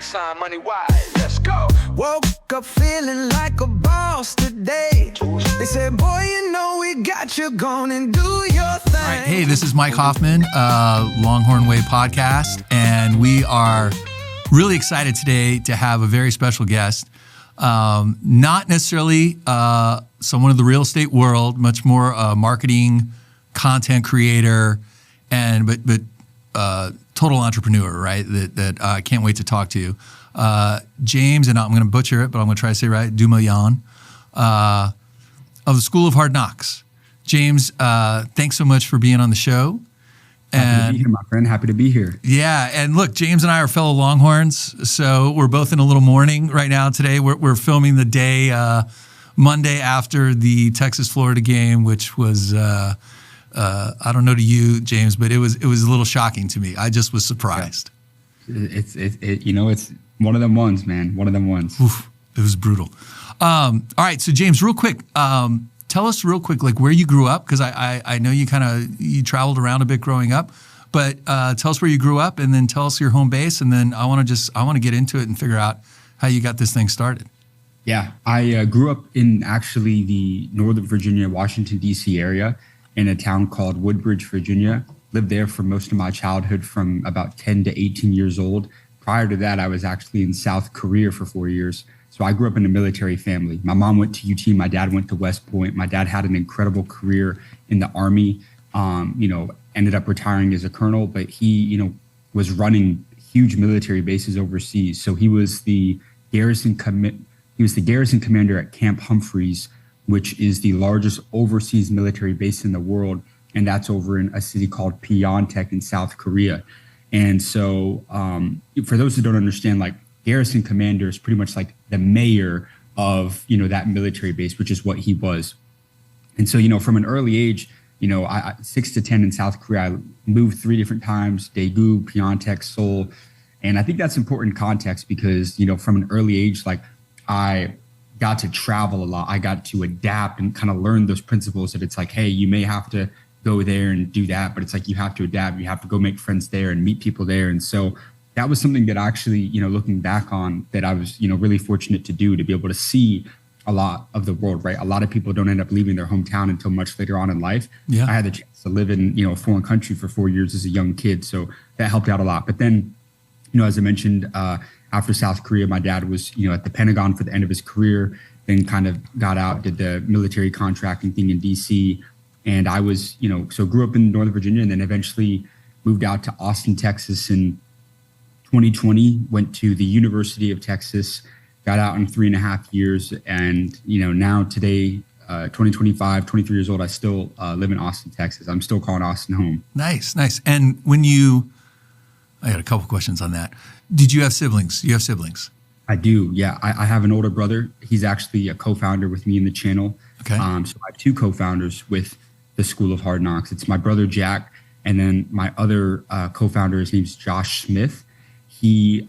sign, money wise, let's go. Woke up feeling like a boss today. They said, boy, you know we got you, gone and do your thing. All right, hey, this is Mike Hoffman, Longhorn Way podcast, and we are really excited today to have a very special guest. Not necessarily someone in the real estate world, much more marketing, content creator, but total entrepreneur, right? That I can't wait to talk to. James, and I'm going to butcher it, but I'm going to try to say it right, Dumoulin, of the School of Hard Knocks. James, thanks so much for being on the show. Happy to be here, my friend. Happy to be here. Yeah, and look, James and I are fellow Longhorns, so we're both in a little mourning right now today. We're filming the day Monday after the Texas-Florida game, which was I don't know to you, James, but it was a little shocking to me. I just was surprised. It's one of them ones, man. One of them ones. Oof, it was brutal. All right, so James, real quick, tell us real quick, like where you grew up, because I know you traveled around a bit growing up, but tell us where you grew up, and then tell us your home base, and then I want to get into it and figure out how you got this thing started. Yeah, I grew up in actually the Northern Virginia, Washington, D.C. area in a town called Woodbridge, Virginia. Lived there for most of my childhood from about 10 to 18 years old. Prior to that, I was actually in South Korea for 4 years. So I grew up in a military family. My mom went to UT. My dad went to West Point. My dad had an incredible career in the Army. Ended up retiring as a colonel, but he, was running huge military bases overseas. So he was the garrison commander at Camp Humphreys, which is the largest overseas military base in the world. And that's over in a city called Pyeongtaek in South Korea. And so for those who don't understand, like garrison commander is pretty much like the mayor of, that military base, which is what he was. And so, from an early age, I 6 to 10 in South Korea, I moved 3 different times, Daegu, Pyeongtaek, Seoul. And I think that's important context because, from an early age, like I got to travel a lot. I got to adapt and kind of learn those principles that it's like, hey, you may have to go there and do that, but it's like you have to adapt. You have to go make friends there and meet people there. And so that was something that actually, looking back on, that I was, really fortunate to do, to be able to see a lot of the world, right? A lot of people don't end up leaving their hometown until much later on in life. Yeah. I had the chance to live in, a foreign country for 4 years as a young kid. So that helped out a lot. But then, as I mentioned, after South Korea, my dad was, at the Pentagon for the end of his career, then kind of got out, did the military contracting thing in DC. And I was, so grew up in Northern Virginia and then eventually moved out to Austin, Texas in 2020, went to the University of Texas, got out in 3.5 years. And, now today, 2025, 23 years old, I still live in Austin, Texas. I'm still calling Austin home. Nice. And I got a couple questions on that. Did you have siblings? You have siblings? I do. Yeah. I have an older brother. He's actually a co-founder with me in the channel. Okay. So I have 2 co-founders with the School of Hard Knocks. It's my brother, Jack. And then my other co-founder, his name's Josh Smith. We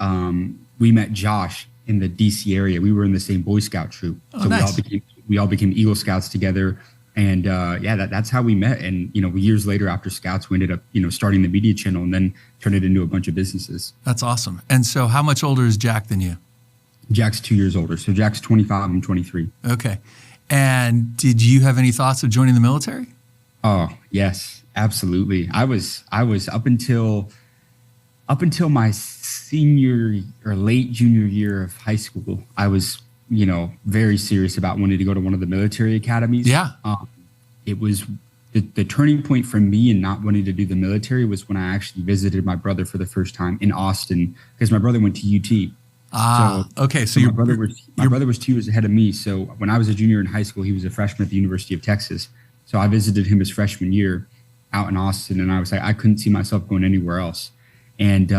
met Josh in the DC area. We were in the same Boy Scout troop. Oh, so nice. we all became Eagle Scouts together. And that's how we met. And, years later after Scouts, we ended up, starting the media channel and then turned it into a bunch of businesses. That's awesome. And so how much older is Jack than you? Jack's 2 years older. So Jack's 25, I'm 23. Okay. And did you have any thoughts of joining the military? Oh, yes, absolutely. I was up until my senior or late junior year of high school, I was, very serious about wanting to go to one of the military academies. Yeah. It was the turning point for me in not wanting to do the military was when I actually visited my brother for the first time in Austin, because my brother went to UT. Okay. So my brother was 2 years ahead of me. So when I was a junior in high school, he was a freshman at the University of Texas. So I visited him his freshman year out in Austin, and I was like, I couldn't see myself going anywhere else. And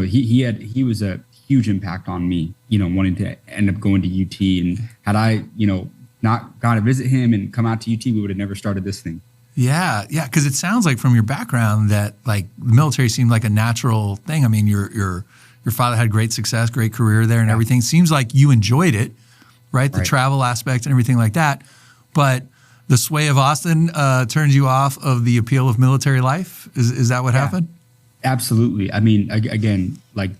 he was a huge impact on me, wanting to end up going to UT. And had I, not gone to visit him and come out to UT, we would have never started this thing. Yeah. Because it sounds like from your background that like the military seemed like a natural thing. I mean, your father had great success, great career there, and everything. Seems like you enjoyed it, right? The travel aspect and everything like that. But the sway of Austin turned you off of the appeal of military life. Is that what happened? Absolutely. I mean, again, like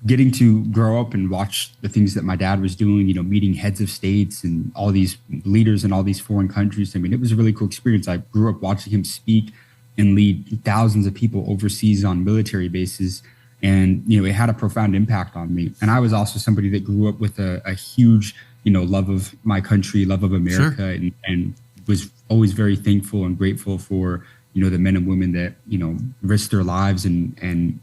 getting to grow up and watch the things that my dad was doing, meeting heads of states and all these leaders in all these foreign countries. I mean, it was a really cool experience. I grew up watching him speak and lead thousands of people overseas on military bases. And, it had a profound impact on me. And I was also somebody that grew up with a huge, love of my country, love of America, Sure. and was always very thankful and grateful for, the men and women that, risked their lives and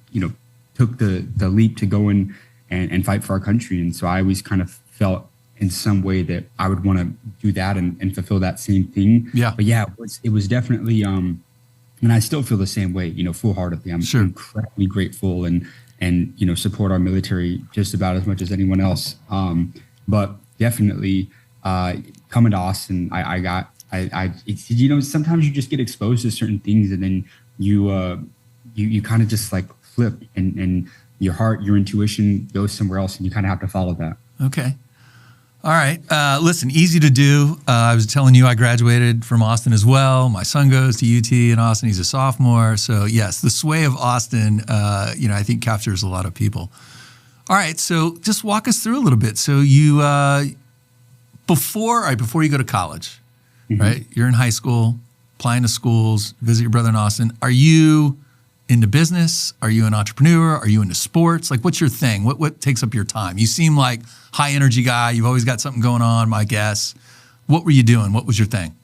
took the leap to go in and fight for our country. And so I always kind of felt in some way that I would want to do that and fulfill that same thing. Yeah. But yeah, it was definitely, and I still feel the same way, full heartedly. I'm Sure. incredibly grateful and support our military just about as much as anyone else. But definitely coming to Austin, sometimes you just get exposed to certain things and then you kind of just like flip and your heart, your intuition goes somewhere else and you kind of have to follow that. Okay. All right. Listen, easy to do. I was telling you I graduated from Austin as well. My son goes to UT in Austin. He's a sophomore. So yes, the sway of Austin, I think captures a lot of people. All right. So just walk us through a little bit. So you, before you go to college, Mm-hmm. right? You're in high school, applying to schools, visit your brother in Austin. Are you into business? Are you an entrepreneur? Are you into sports? Like, what's your thing? What takes up your time? You seem like high energy guy. You've always got something going on, my guess. What were you doing? What was your thing?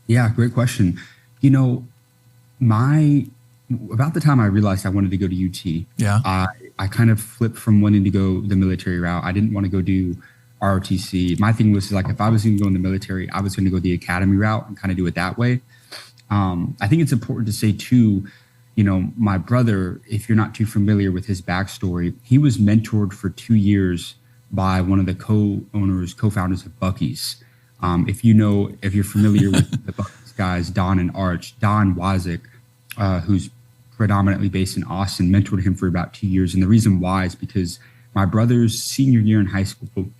Yeah, great question. About the time I realized I wanted to go to UT, Yeah. I kind of flipped from wanting to go the military route. I didn't want to go do ROTC. My thing was like, if I was going to go in the military, I was going to go the academy route and kind of do it that way. I think it's important to say too, my brother, if you're not too familiar with his backstory, he was mentored for 2 years by one of the co-founders of Buc-ee's. If you're familiar with the Buc-ee's guys, Don and Arch, Don Wazik, who's predominantly based in Austin, mentored him for about 2 years. And the reason why is because my brother's senior year in high school,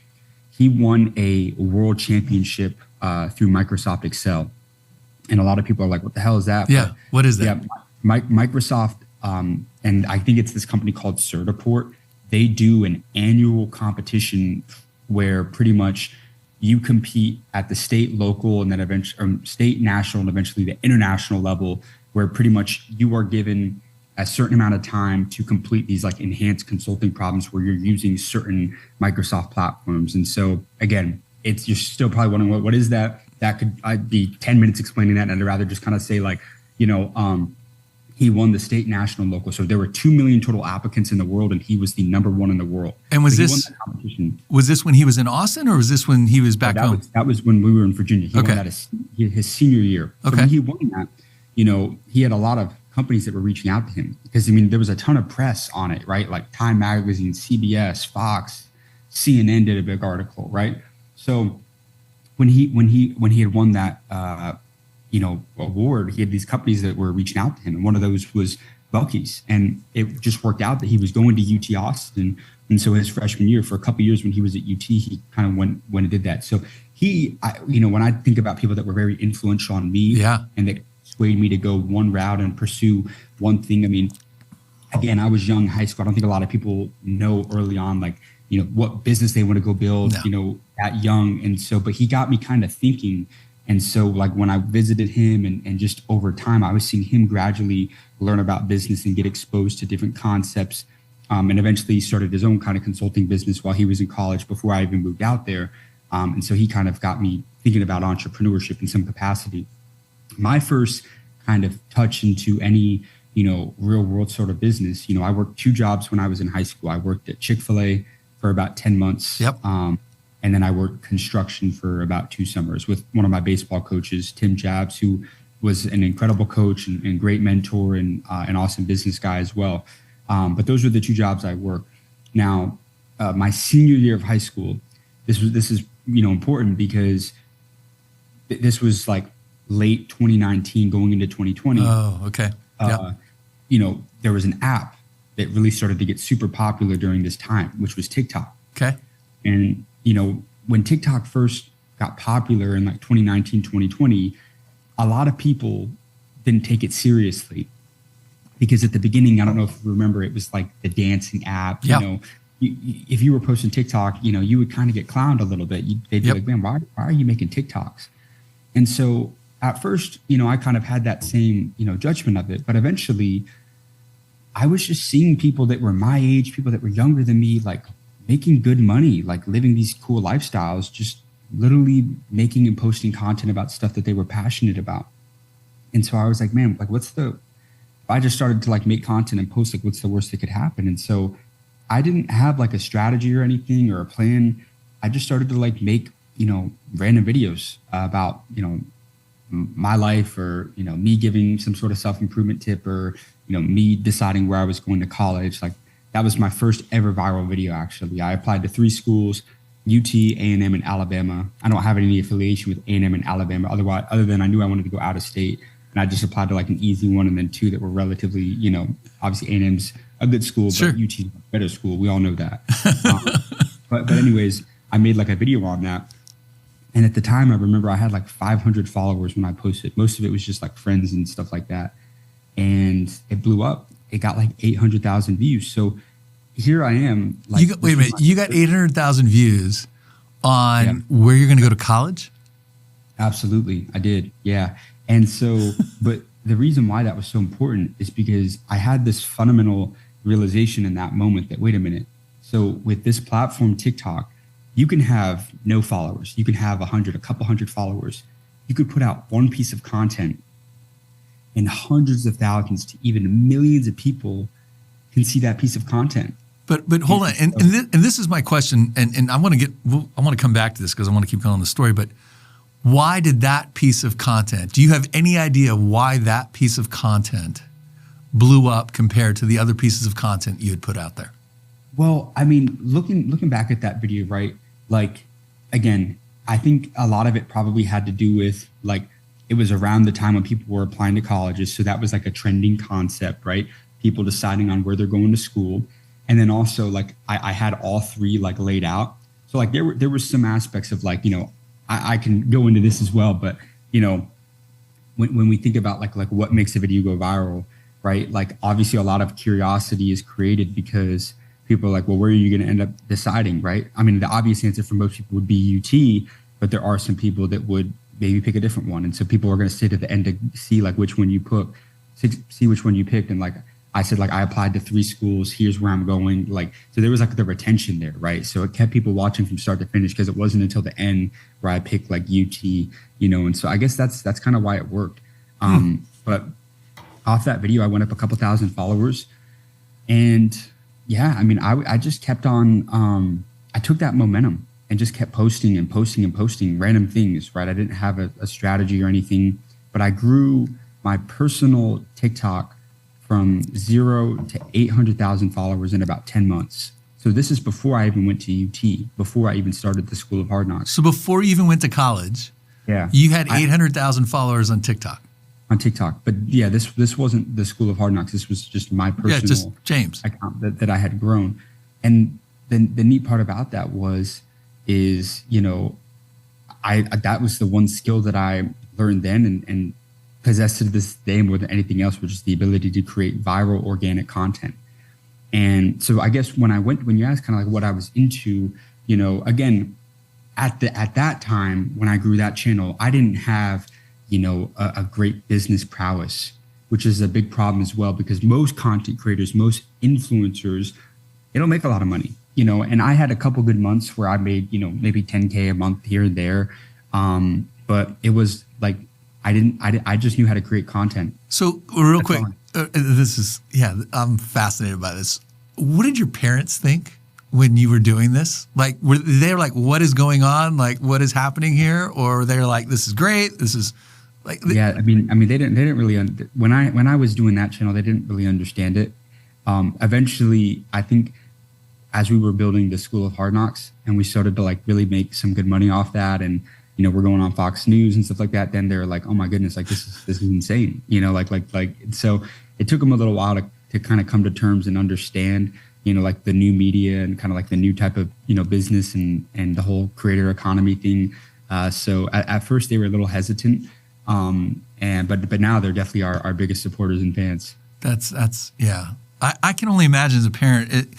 he won a world championship through Microsoft Excel. And a lot of people are like, what the hell is that? Yeah. But, what is that? yeah, Microsoft, and I think it's this company called Certiport. They do an annual competition where pretty much you compete at the state, local, and then eventually state, national, and eventually the international level, where pretty much you are given a certain amount of time to complete these like enhanced consulting problems where you're using certain Microsoft platforms. And so again, you're still probably wondering what is that? That I'd be 10 minutes explaining that. And I'd rather just kind of say like, he won the state, national, and local. So there were 2 million total applicants in the world, and he was the number one in the world. And was this when he was in Austin, or was this when he was back home? That was when we were in Virginia. He won that his senior year. So when he won that, he had a lot of companies that were reaching out to him because there was a ton of press on it, right? Like Time Magazine, CBS, Fox, CNN did a big article, right? So when he had won that award, he had these companies that were reaching out to him, and one of those was Buc-ee's, and it just worked out that he was going to UT Austin, and so his freshman year, for a couple of years when he was at UT, he kind of went and did that. So when I think about people that were very influential on me, and that swayed me to go one route and pursue one thing. Again, I was young, high school. I don't think a lot of people know early on, like, what business they want to go build, that young. And so, but he got me kind of thinking. And so like when I visited him and just over time, I was seeing him gradually learn about business and get exposed to different concepts. And eventually he started his own kind of consulting business while he was in college before I even moved out there. And so he kind of got me thinking about entrepreneurship in some capacity. My first kind of touch into any, real world sort of business, I worked 2 jobs when I was in high school. I worked at Chick-fil-A for about 10 months. Yep. And then I worked construction for about 2 summers with one of my baseball coaches, Tim Jabs, who was an incredible coach and great mentor and an awesome business guy as well. But those were the 2 jobs I worked. Now, my senior year of high school, this is important because this was like late 2019 going into 2020. Oh, okay. There was an app that really started to get super popular during this time, which was TikTok. Okay. And, when TikTok first got popular in like 2019, 2020, a lot of people didn't take it seriously because at the beginning, I don't know if you remember, it was like the dancing app, if you were posting TikTok, you would kind of get clowned a little bit. They'd be like, man, why are you making TikToks? And so at first, I kind of had that same, judgment of it. But eventually I was just seeing people that were my age, people that were younger than me, like making good money, like living these cool lifestyles, just literally making and posting content about stuff that they were passionate about. And so I was like, man, like if I just started to like make content and post, like what's the worst that could happen? And so I didn't have like a strategy or anything or a plan. I just started to like make, random videos about, my life or, me giving some sort of self-improvement tip or, me deciding where I was going to college. Like that was my first ever viral video. Actually, I applied to 3 schools, UT, A&M, and Alabama. I don't have any affiliation with A&M and Alabama. Other than I knew I wanted to go out of state. And I just applied to like an easy one and then 2 that were relatively, obviously A&M's a good school, sure, but UT's a better school. We all know that. But anyways, I made like a video on that. And at the time, I remember I had like 500 followers when I posted. Most of it was just like friends and stuff like that. And it blew up. It got like 800,000 views. So here I am. Like, wait a minute. You got 800,000 views on where you're going to go to college? Absolutely. I did. Yeah. And so, but the reason why that was so important is because I had this fundamental realization in that moment that, wait a minute. So with this platform, TikTok, you can have no followers. You can have a couple hundred followers. You could put out one piece of content and hundreds of thousands to even millions of people can see that piece of content. But hold on. And this is my question. And I want to come back to this because I want to keep going on the story, but why did that piece of content, do you have any idea why that piece of content blew up compared to the other pieces of content you had put out there? Well, I mean, looking back at that video, right? Like, again, I think a lot of it probably had to do with like, it was around the time when people were applying to colleges. So that was like a trending concept, right? People deciding on where they're going to school. And then also like, I had all 3 like laid out. So like there were some aspects of like, I can go into this as well, but when we think about like what makes a video go viral, right? Like obviously a lot of curiosity is created because people are like, well, where are you going to end up deciding, right? I mean, the obvious answer for most people would be UT, but there are some people that would maybe pick a different one. And so people are going to sit at the end to see like which one you see which one you picked. And like I said, like I applied to 3 schools, here's where I'm going. Like, so there was like the retention there, right? So it kept people watching from start to finish because it wasn't until the end where I picked like UT, and so I guess that's kind of why it worked. But off that video, I went up a couple thousand followers. And yeah, I mean, I just kept on, I took that momentum and just kept posting and posting and posting random things, right? I didn't have a strategy or anything, but I grew my personal TikTok from 0 to 800,000 followers in about 10 months. So this is before I even went to UT, before I even started the School of Hard Knocks. So before you even went to college, you had 800,000 followers on TikTok. On TikTok. But yeah, this wasn't the School of Hard Knocks. This was just my personal just James account that I had grown. And the neat part about that is that was the one skill that I learned then and possess to this day more than anything else, which is the ability to create viral organic content. And so I guess when you asked kind of like what I was into, again, at that time when I grew that channel, I didn't have, a great business prowess, which is a big problem as well, because most content creators, most influencers, they don't make a lot of money, and I had a couple good months where I made, maybe 10K a month here and there. But it was like, I just knew how to create content. So real quick, I'm fascinated by this. What did your parents think when you were doing this? Like, were they like, what is going on? Like, what is happening here? Or they're like, this is great. This is like, yeah, I mean, they didn't really, when I was doing that channel, they didn't really understand it. Eventually, I think as we were building the School of Hard Knocks and we started to like really make some good money off that, and we're going on Fox News and stuff like that, then they're like, oh my goodness, like this is insane. So it took them a little while to kind of come to terms and understand, like the new media and kind of like the new type of, business and the whole creator economy thing. So at first they were a little hesitant. But now they're definitely our biggest supporters and fans. That's yeah. I can only imagine as a parent,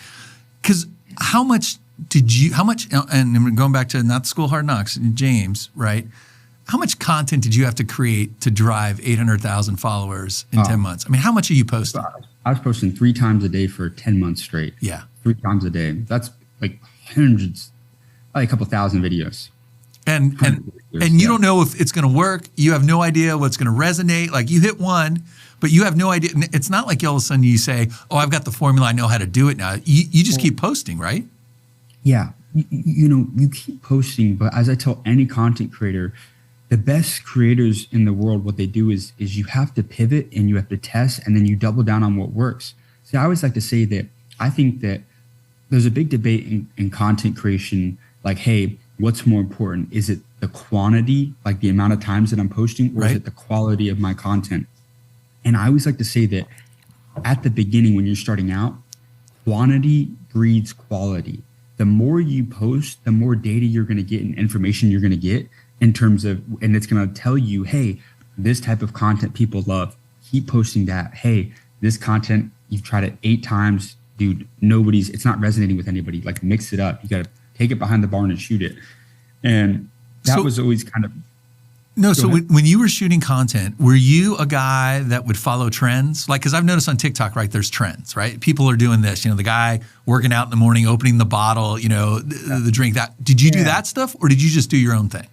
because How much, and I'm going back to not School of Hard Knocks, James, right? How much content did you have to create to drive 800,000 followers in 10 months? I mean, how much are you posting? I was posting 3 times a day for 10 months straight. Yeah. 3 times a day. That's like hundreds, like a couple thousand videos. And you don't know if it's going to work. You have no idea what's going to resonate. Like, you hit one, but you have no idea. It's not like all of a sudden you say, oh, I've got the formula. I know how to do it now. You just keep posting, right? Yeah. You keep posting, but as I tell any content creator, the best creators in the world, what they do is you have to pivot and you have to test, and then you double down on what works. So I always like to say that I think that there's a big debate in content creation, like, hey, what's more important? Is it the quantity, like the amount of times that I'm posting, or is it the quality of my content? And I always like to say that at the beginning, when you're starting out, quantity breeds quality. The more you post, the more data you're going to get and information you're going to get in terms of, and it's going to tell you, hey, this type of content people love. Keep posting that. Hey, this content, you've tried it 8 times, dude, it's not resonating with anybody. Like, mix it up. You got to take it behind the barn and shoot it. And that was always kind of. No, so when you were shooting content, were you a guy that would follow trends? Like, because I've noticed on TikTok, right, there's trends, right? People are doing this, the guy working out in the morning, opening the bottle, the drink. That did you do that stuff, or did you just do your own thing?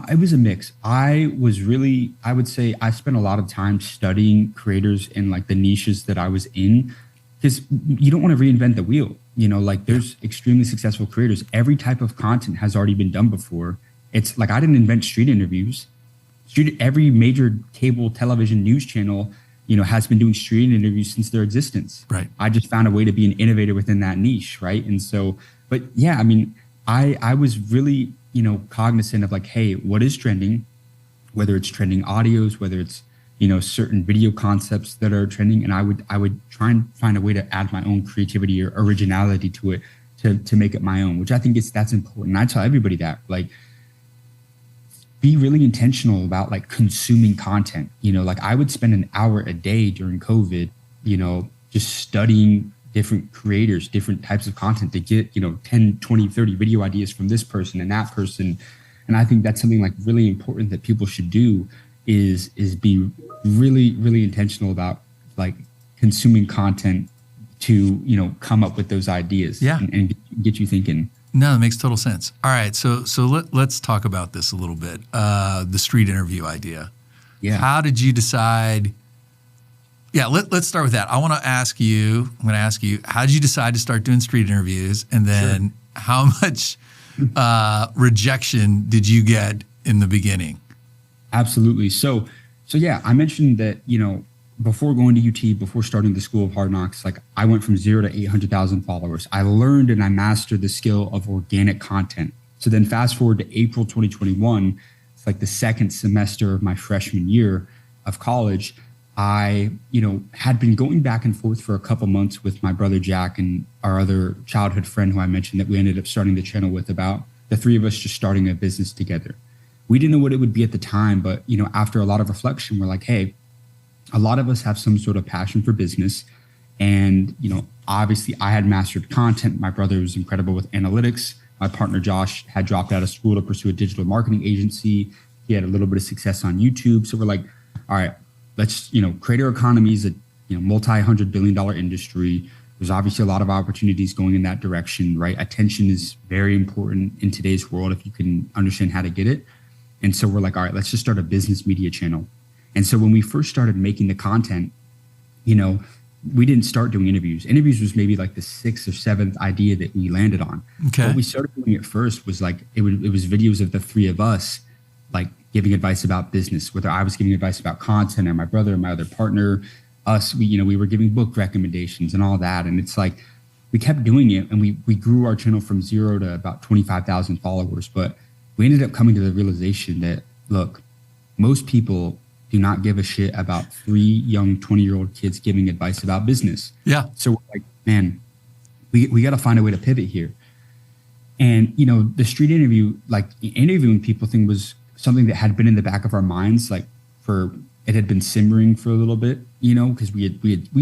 It was a mix. I would say I spent a lot of time studying creators in like the niches that I was in, because you don't want to reinvent the wheel. There's extremely successful creators. Every type of content has already been done before. It's like, I didn't invent street interviews. Every major cable television news channel, has been doing street interviews since their existence. Right. I just found a way to be an innovator within that niche. Right. And so, but yeah, I mean, I was really, cognizant of like, hey, what is trending, whether it's trending audios, whether it's, certain video concepts that are trending. And I would try and find a way to add my own creativity or originality to it to make it my own, which I think that's important. I tell everybody that, like, be really intentional about like consuming content. Like, I would spend an hour a day during COVID, just studying different creators, different types of content to get, 10, 20, 30 video ideas from this person and that person. And I think that's something like really important that people should do is be really, really intentional about like consuming content to, come up with those ideas and get you thinking. No, it makes total sense. All right. So let's talk about this a little bit. The street interview idea. Yeah. How did you decide? Yeah, let's start with that. I'm going to ask you, how did you decide to start doing street interviews? And then how much rejection did you get in the beginning? Absolutely. So yeah, I mentioned that, before going to UT, before starting the School of Hard Knocks, like, I went from 0 to 800,000 followers. I learned and I mastered the skill of organic content. So then fast forward to April 2021, it's like the second semester of my freshman year of college. I, had been going back and forth for a couple months with my brother Jack and our other childhood friend who I mentioned that we ended up starting the channel with, about the 3 of us just starting a business together. We didn't know what it would be at the time, but, after a lot of reflection, we're like, hey, a lot of us have some sort of passion for business. And, obviously I had mastered content. My brother was incredible with analytics. My partner, Josh, had dropped out of school to pursue a digital marketing agency. He had a little bit of success on YouTube. So we're like, all right, let's, creator economy is a, multi-$100 billion industry. There's obviously a lot of opportunities going in that direction, right? Attention is very important in today's world if you can understand how to get it. And so we're like, all right, let's just start a business media channel. And so when we first started making the content, we didn't start doing interviews. Interviews was maybe like the 6th or 7th idea that we landed on. Okay. What we started doing at first was like, it was videos of the 3 of us, like, giving advice about business, whether I was giving advice about content or my brother or my other partner, us, we were giving book recommendations and all that. And it's like, we kept doing it, and we grew our channel from 0 to about 25,000 followers. But we ended up coming to the realization that, look, most people do not give a shit about 3 young 20-year-old kids giving advice about business. Yeah. So we're like, man, we got to find a way to pivot here. And, the street interview, like, interviewing people thing was something that had been in the back of our minds, like, it had been simmering for a little bit, because we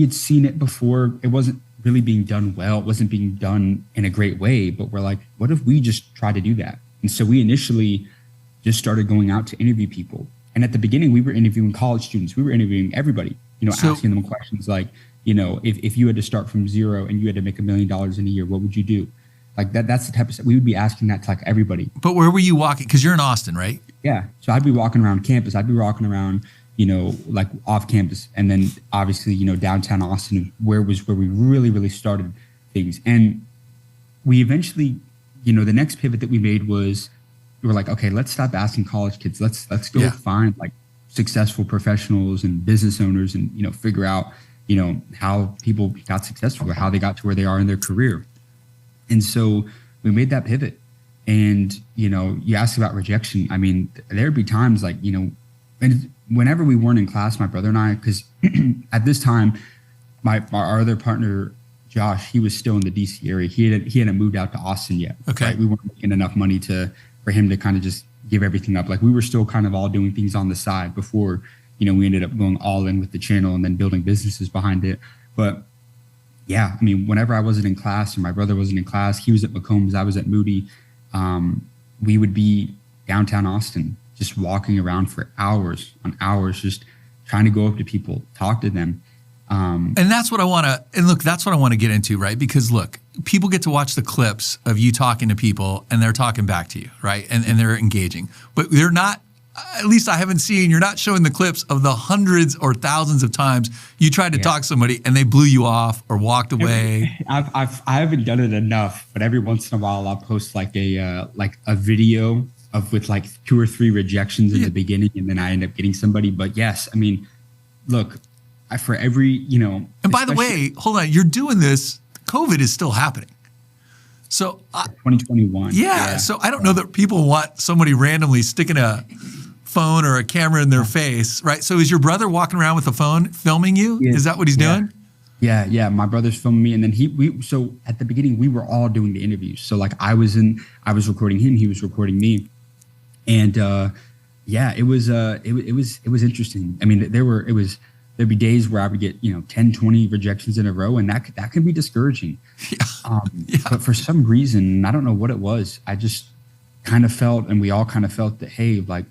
had seen it before. It wasn't really being done well. It wasn't being done in a great way, but we're like, what if we just try to do that? And so we initially just started going out to interview people. And at the beginning, we were interviewing college students. We were interviewing everybody, asking them questions like, if you had to start from zero and you had to make $1 million in a year, what would you do? Like that's the type of stuff we would be asking that to like everybody. But where were you walking? Because you're in Austin, right? Yeah. So I'd be walking around campus. I'd be walking around, like off campus. And then obviously, downtown Austin, where we really, really started things. And we eventually, the next pivot that we made was we were like, okay, let's stop asking college kids. Let's go find like successful professionals and business owners and, figure out, how people got successful or how they got to where they are in their career. And so we made that pivot. And, you asked about rejection. I mean, there'd be times like, and whenever we weren't in class, my brother and I, because at this time, our other partner, Josh, he was still in the DC area. He hadn't moved out to Austin yet. Okay. Right? We weren't making enough money for him to kind of just give everything up. Like we were still kind of all doing things on the side before, we ended up going all in with the channel and then building businesses behind it. But yeah, I mean, whenever I wasn't in class or my brother wasn't in class, he was at McCombs, I was at Moody. We would be downtown Austin, just walking around for hours on hours, just trying to go up to people, talk to them. And that's what I want to, and look, that's what I want to get into, right? Because look, people get to watch the clips of you talking to people and they're talking back to you, right? And they're engaging, but they're not, at least I haven't seen, you're not showing the clips of the hundreds or thousands of times you tried to talk to somebody and they blew you off or walked away. I haven't done it enough, but every once in a while I'll post like a video with like 2 or 3 rejections in the beginning, and then I end up getting somebody. But yes, I mean, look, for every, And by the way, hold on, you're doing this, COVID is still happening. So 2021. Yeah. So I don't know that people want somebody randomly sticking a phone or a camera in their face, right? So is your brother walking around with a phone filming you? Yeah. Is that what he's doing? Yeah. My brother's filming me, and then so at the beginning we were all doing the interviews. So like I was recording him, he was recording me, and it was interesting. I mean, there'd be days where I would get 10, 20 rejections in a row, and that can be discouraging. But for some reason, I don't know what it was, I just kind of felt, and we all kind of felt that, hey, like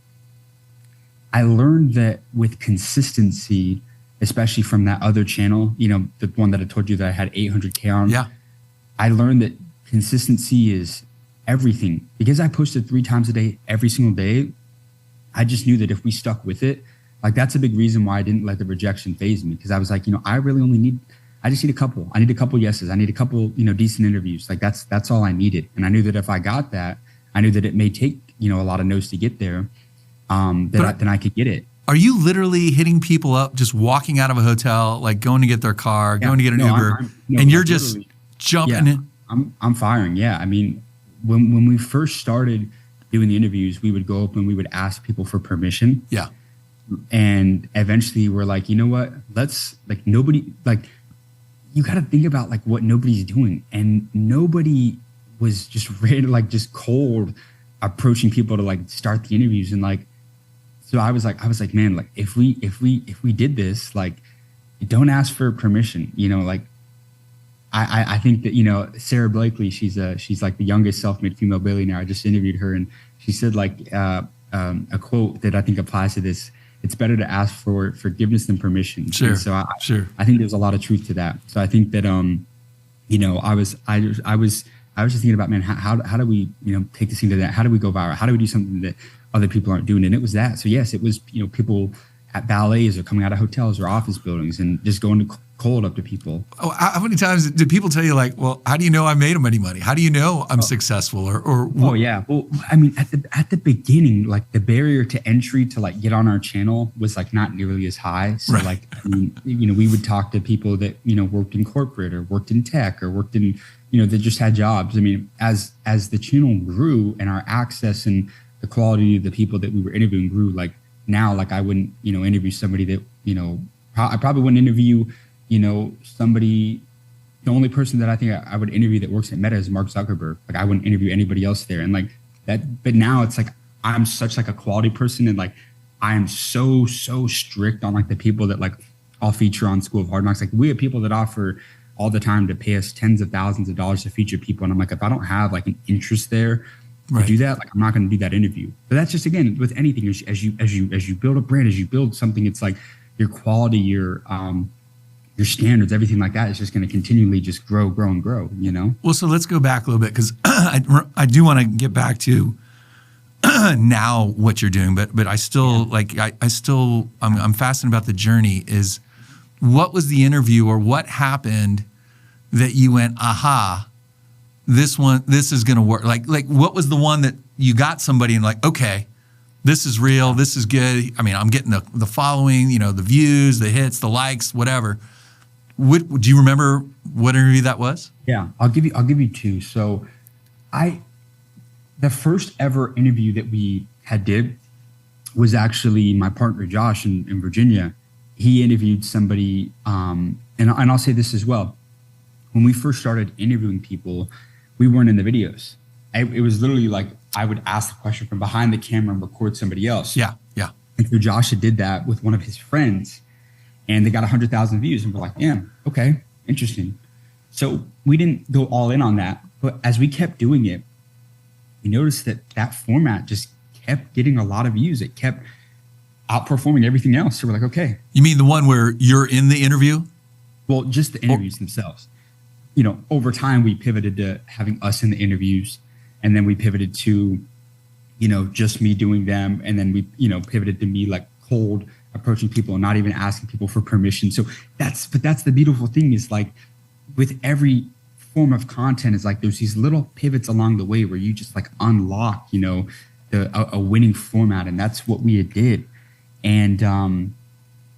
I learned that with consistency, especially from that other channel, the one that I told you that I had 800K on. Yeah. I learned that consistency is everything. Because I posted 3 times a day, every single day, I just knew that if we stuck with it, like that's a big reason why I didn't let the rejection phase me. Because I was like, I really I just need a couple. I need a couple yeses. I need a couple, decent interviews. Like that's all I needed. And I knew that if I got that, I knew that it may take, a lot of no's to get there. Then I could get it. Are you literally hitting people up, just walking out of a hotel, like going to get their car, going to get an Uber, and you're just jumping in? I'm firing. Yeah. I mean, when we first started doing the interviews, we would go up and we would ask people for permission. Yeah. And eventually we're like, you know what? Let's nobody, you got to think about like what nobody's doing. And nobody was just ready, just cold approaching people to start the interviews. And so I was like, man, if we did this, don't ask for permission, I think that, Sarah Blakely, she's like the youngest self-made female billionaire. I just interviewed her, and she said a quote that I think applies to this. It's better to ask for forgiveness than permission. Sure. And so I think there's a lot of truth to that. So I think that, I was just thinking about, man, how do we, take this thing to that? How do we go viral? How do we do something that other people aren't doing? And it was that. So yes, it was, people at ballets or coming out of hotels or office buildings and just going to cold up to people. Oh, how many times did people tell you well, how do you know I made any money? How do you know I'm successful? Oh yeah. Well, I mean, at the beginning, the barrier to entry to get on our channel was not nearly as high. So right. We would talk to people that, worked in corporate or worked in tech or worked in, that just had jobs. I mean, as the channel grew and our access and the quality of the people that we were interviewing grew, now, I wouldn't, interview somebody that, I probably wouldn't interview, somebody, the only person that I think I would interview that works at Meta is Mark Zuckerberg. I wouldn't interview anybody else there. And that, but now it's I'm such a quality person, and I am so strict on the people that I'll feature on School of Hard Knocks. We have people that offer all the time to pay us tens of thousands of dollars to feature people. And I'm like, if I don't have like an interest there to do that, like I'm not going to do that interview. But that's just, again, with anything, as you build a brand, as you build something, it's like your quality, your standards, everything like that is just going to continually just grow and grow, you know? Well, so let's go back a little bit, because I do want to get back to now what you're doing, but I still I'm fascinated about the journey. Is what was the interview, or what happened that you went, aha, this is going to work? Like what was the one that you got somebody and like, okay, this is real, this is good. I mean, I'm getting the following, you know, the views, the hits, the likes, whatever. Do you remember what interview that was? Yeah, I'll give you two. So the first ever interview that we did was actually my partner Josh in Virginia. He interviewed somebody, and I'll say this as well. When we first started interviewing people, we weren't in the videos. It was literally like I would ask the question from behind the camera and record somebody else. Yeah. And so Josh did that with one of his friends, and they got 100,000 views. And we're like, yeah, okay, interesting. So we didn't go all in on that. But as we kept doing it, we noticed that format just kept getting a lot of views. It kept outperforming everything else. So we're like, okay. You mean the one where you're in the interview? Well, just the interviews themselves. You know, over time, we pivoted to having us in the interviews. And then we pivoted to, you know, just me doing them. And then we, you know, pivoted to me like cold approaching people and not even asking people for permission. So that's the beautiful thing is like with every form of content is like there's these little pivots along the way where you just like unlock, you know, a winning format. And that's what we did. And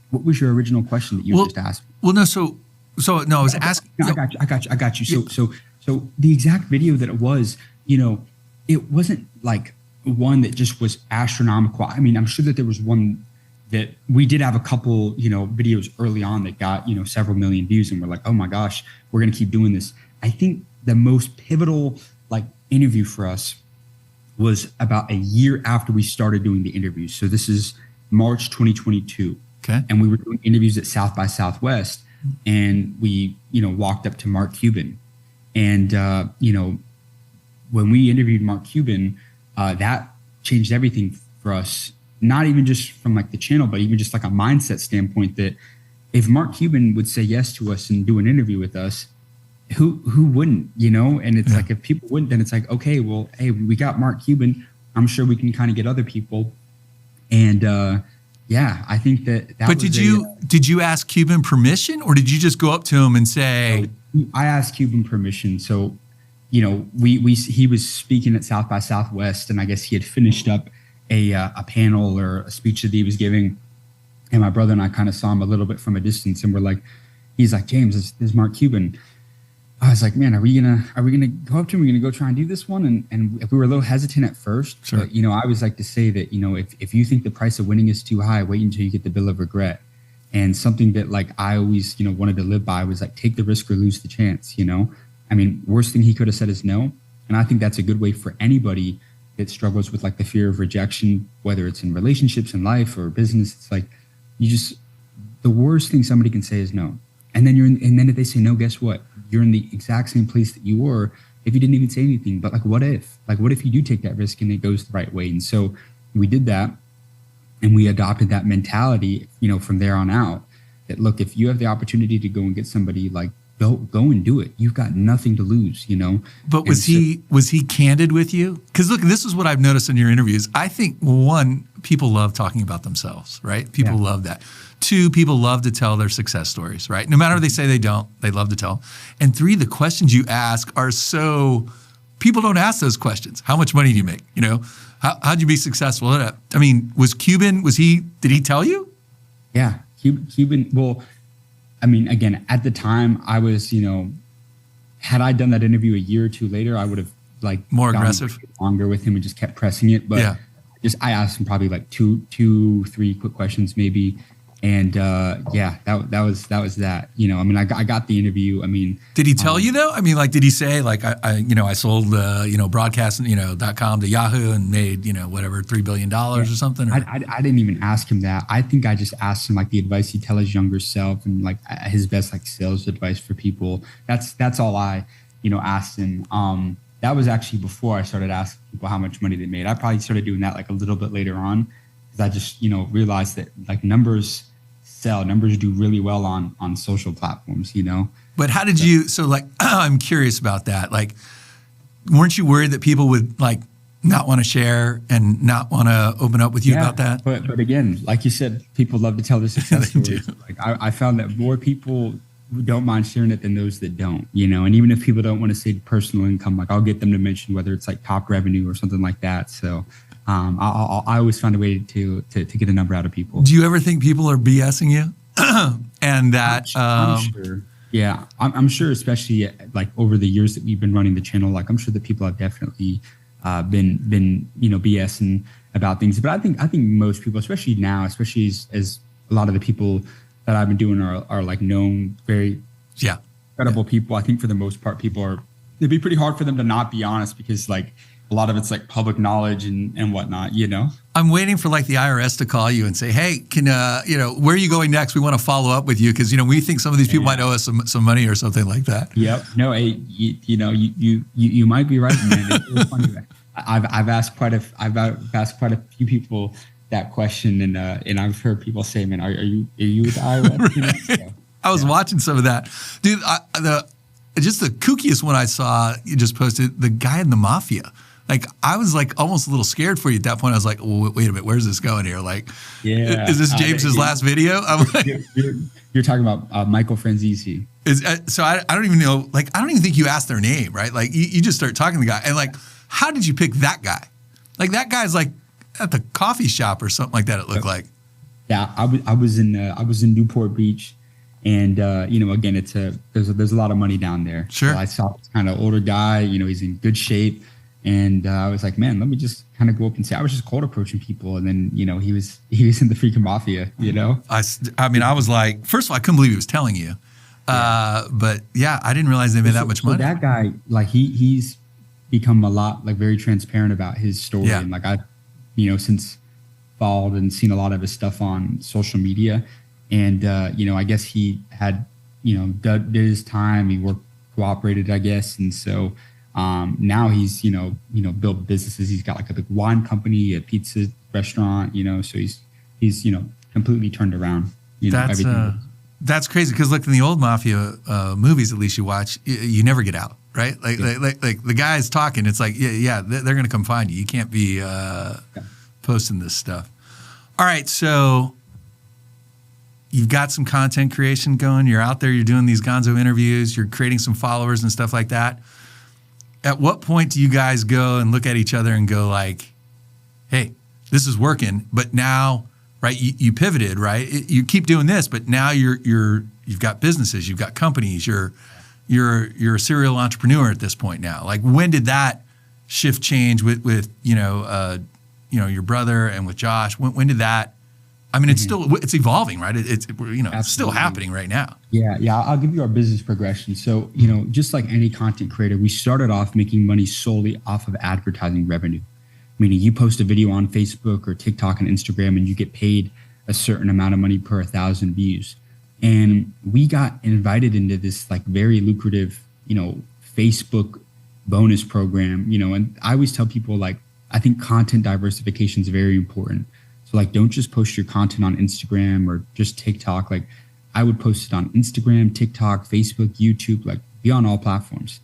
what was your original question that you just asked? Well, no, so no, I was asking. No, I got you. So the exact video that it was, you know, it wasn't like one that just was astronomical. I mean, I'm sure that there was one that we did have a couple, you know, videos early on that got, you know, several million views, and we're like, oh my gosh, we're going to keep doing this. I think the most pivotal like interview for us was about a year after we started doing the interviews. So this is March 2022. Okay. And we were doing interviews at South by Southwest, and we, you know, walked up to Mark Cuban. And, you know, when we interviewed Mark Cuban, that changed everything for us, not even just from like the channel, but even just like a mindset standpoint that if Mark Cuban would say yes to us and do an interview with us, who wouldn't, you know? And it's like, if people wouldn't, then it's like, okay, well, hey, we got Mark Cuban. I'm sure we can kind of get other people. And, yeah, I think that But did you ask Cuban permission, or did you just go up to him and say? I asked Cuban permission. So, you know, he was speaking at South by Southwest, and I guess he had finished up a panel or a speech that he was giving, and my brother and I kind of saw him a little bit from a distance, and we're like, he's like, James, this is Mark Cuban. I was like, man, are we gonna go up to him? Are we gonna go try and do this one? And if we were a little hesitant at first, sure. But, you know, I always like to say that, you know, if you think the price of winning is too high, wait until you get the bill of regret. And something that like I always, you know, wanted to live by was like, take the risk or lose the chance, you know? I mean, worst thing he could have said is no. And I think that's a good way for anybody that struggles with like the fear of rejection, whether it's in relationships, in life, or business. It's like, the worst thing somebody can say is no. And then and then if they say no, guess what? You're in the exact same place that you were if you didn't even say anything. But like, what if you do take that risk and it goes the right way? And so we did that, and we adopted that mentality, you know, from there on out, that look, if you have the opportunity to go and get somebody, like go and do it. You've got nothing to lose, you know? But was he candid with you? Because look, this is what I've noticed in your interviews. I think one, people love talking about themselves, right? People love that. Two, people love to tell their success stories, right? No matter if they say they don't, they love to tell. And three, the questions you ask are so, people don't ask those questions. How much money do you make? You know, how'd you be successful? I mean, did he tell you? Yeah, Cuban, well, I mean, again, at the time I was, you know, had I done that interview a year or two later, I would have like more aggressive, longer with him and just kept pressing it. But I asked him probably like two, 3 quick questions maybe. And yeah, that was that. You know, I mean, I got the interview. I mean, did he tell you though? I mean, like, did he say like I sold broadcasting .com to Yahoo and made whatever $3 billion or something? Or? I didn't even ask him that. I think I just asked him like the advice he'd tell his younger self and like his best like sales advice for people. That's all I asked him. That was actually before I started asking people how much money they made. I probably started doing that like a little bit later on because I just realized that like numbers do really well on social platforms. But how did you? So like, I'm curious about that. Like, weren't you worried that people would like not want to share and not want to open up with you about that? But again, like you said, people love to tell their success stories. Like I found that more people don't mind sharing it than those that don't. And even if people don't want to say personal income, like I'll get them to mention whether it's like top revenue or something like that. So I always find a way to get a number out of people. Do you ever think people are BSing you? And that I'm sure. Yeah, I'm sure, especially like over the years that we've been running the channel, like I'm sure that people have definitely been BSing about things. But I think most people, especially now, especially as a lot of the people that I've been doing are like known, very credible people. I think for the most part, it'd be pretty hard for them to not be honest because like a lot of it's like public knowledge and whatnot, I'm waiting for like the IRS to call you and say, hey, can, where are you going next? We want to follow up with you. Cause we think some of these people might owe us some money or something like that. Yep. No, hey, you might be right, man. It's funny. I've asked quite a few people that question and I've heard people say, man, are you with the IRS? Right. I was watching some of that, dude. Just the kookiest one I saw, you just posted, the guy in the mafia. Like, I was like almost a little scared for you at that point. I was like, well, wait a minute, where's this going here? Like, is this James's last video? I'm like, you're talking about Michael Franzese. So I don't even know, like, I don't even think you asked their name, right? Like, you just start talking to the guy. And like, how did you pick that guy? Like, that guy's like at the coffee shop or something like that, it looked like. Yeah, I was in Newport Beach. And, again, there's a lot of money down there. Sure. So I saw this kind of older guy, he's in good shape. And I was like, man, let me just kind of go up and say, I was just cold approaching people. And then, he was in the freaking mafia, I mean, I was like, first of all, I couldn't believe he was telling you. But yeah, I didn't realize they made that much money. That guy, like he's become a lot, like very transparent about his story. Yeah. And like I've, since followed and seen a lot of his stuff on social media. And, I guess he had, did his time, he cooperated, I guess. And so now he's, built businesses. He's got like a big wine company, a pizza restaurant, so he's completely turned around, everything. That's crazy. Because look, in the old mafia movies, at least you watch, you never get out, right? Like the guy's talking. It's like, they're going to come find you. You can't be posting this stuff. All right. So you've got some content creation going. You're out there. You're doing these Gonzo interviews. You're creating some followers and stuff like that. At what point do you guys go and look at each other and go like, hey, this is working, but now, right, you pivoted, right? You keep doing this, but now you've got businesses, you've got companies, you're a serial entrepreneur at this point now. Like, when did that shift change with your brother and with Josh? When did that? I mean, it's evolving, right? It's still happening right now. Yeah. I'll give you our business progression. So, just like any content creator, we started off making money solely off of advertising revenue. Meaning you post a video on Facebook or TikTok and Instagram and you get paid a certain amount of money per 1,000 views. And we got invited into this like very lucrative, Facebook bonus program, and I always tell people like, I think content diversification is very important. So like, don't just post your content on Instagram or just TikTok. Like I would post it on Instagram, TikTok, Facebook, YouTube, like be on all platforms.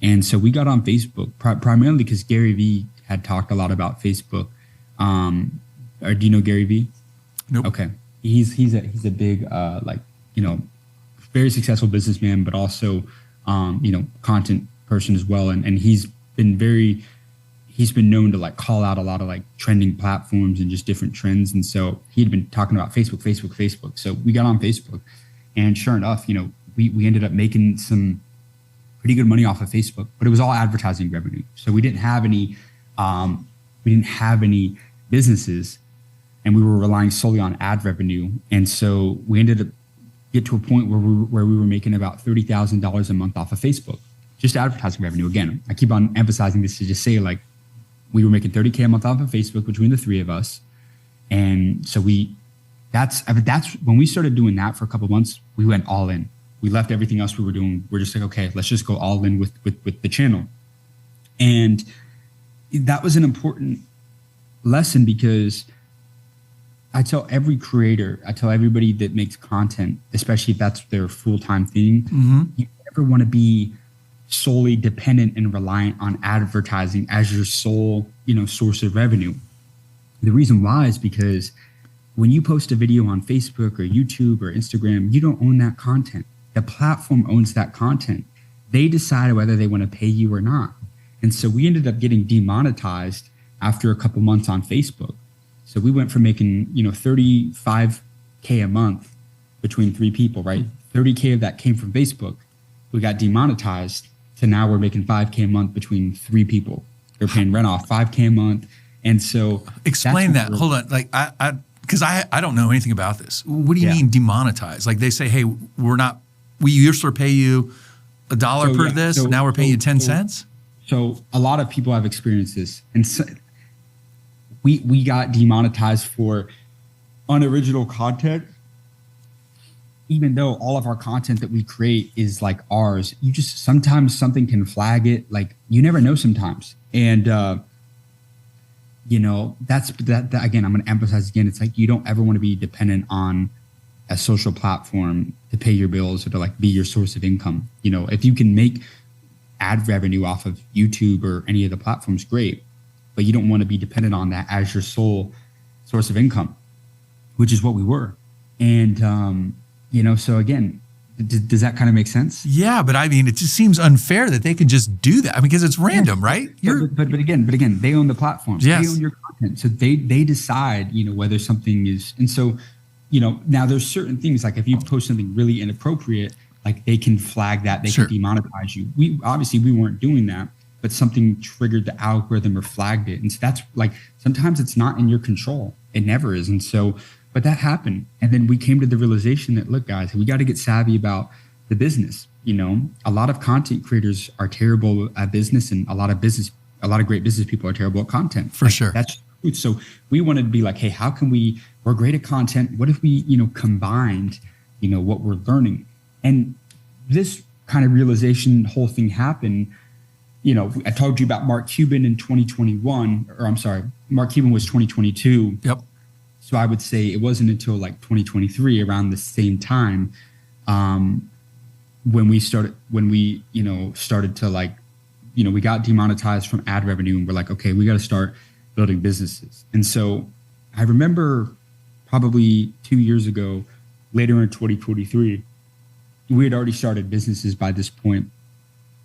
And so we got on Facebook primarily because Gary Vee had talked a lot about Facebook. Or do you know Gary Vee? Nope. Okay. He's a big, very successful businessman, but also, content person as well. And he's been known to like call out a lot of like trending platforms and just different trends. And so he'd been talking about Facebook. So we got on Facebook and sure enough, we ended up making some pretty good money off of Facebook, but it was all advertising revenue. So we didn't have any businesses. and we were relying solely on ad revenue. And so we ended up get to a point where we were making about $30,000 a month off of Facebook, just advertising revenue. Again, I keep on emphasizing this to just say, like, we were making $30K a month off of Facebook between the three of us. And so that's when we started doing that for a couple of months, we went all in. We left everything else we were doing. We're just like, okay, let's just go all in with the channel. And that was an important lesson, because I tell every creator, I tell everybody that makes content, especially if that's their full-time thing, you never want to be solely dependent and reliant on advertising as your sole, source of revenue. The reason why is because when you post a video on Facebook or YouTube or Instagram, you don't own that content. The platform owns that content. They decide whether they want to pay you or not. And so we ended up getting demonetized after a couple months on Facebook. So we went from making, $35K a month between three people, right? $30K of that came from Facebook. We got demonetized to now we're making $5K a month between three people. They're paying rent off $5K a month. And so explain that. Hold on. Like because I don't know anything about this. What do you mean demonetized? Like they say, hey, we used to pay you $1 per this. So now we're paying you 10 cents. So a lot of people have experienced this. And so we got demonetized for unoriginal content, even though all of our content that we create is like ours. You just, sometimes something can flag it. Like, you never know sometimes. And, that's that again, I'm going to emphasize again. It's like, you don't ever want to be dependent on a social platform to pay your bills or to like be your source of income. If you can make ad revenue off of YouTube or any of the platforms, great. But you don't want to be dependent on that as your sole source of income, which is what we were. And, so again, does that kind of make sense? Yeah, but I mean, it just seems unfair that they can just do that. I mean, because it's random, right? But again, they own the platforms. Yes. They own your content. So they decide, whether something is, and so, now there's certain things, like if you post something really inappropriate, like they can flag that, they can demonetize you. We weren't doing that, but something triggered the algorithm or flagged it. And so that's like, sometimes it's not in your control. It never is. And so, but that happened. And then we came to the realization that, look, guys, we got to get savvy about the business. A lot of content creators are terrible at business, and a lot of great business people are terrible at content. For sure. That's true. So we wanted to be like, hey, how can we're great at content. What if we, combined, what we're learning? And this kind of realization, whole thing happened. I told you about Mark Cuban in 2021, or I'm sorry, Mark Cuban was 2022. Yep. So I would say it wasn't until like 2023, around the same time, when we started to like, we got demonetized from ad revenue, and we're like, okay, we got to start building businesses. And so I remember probably 2 years ago, later in 2023, we had already started businesses by this point,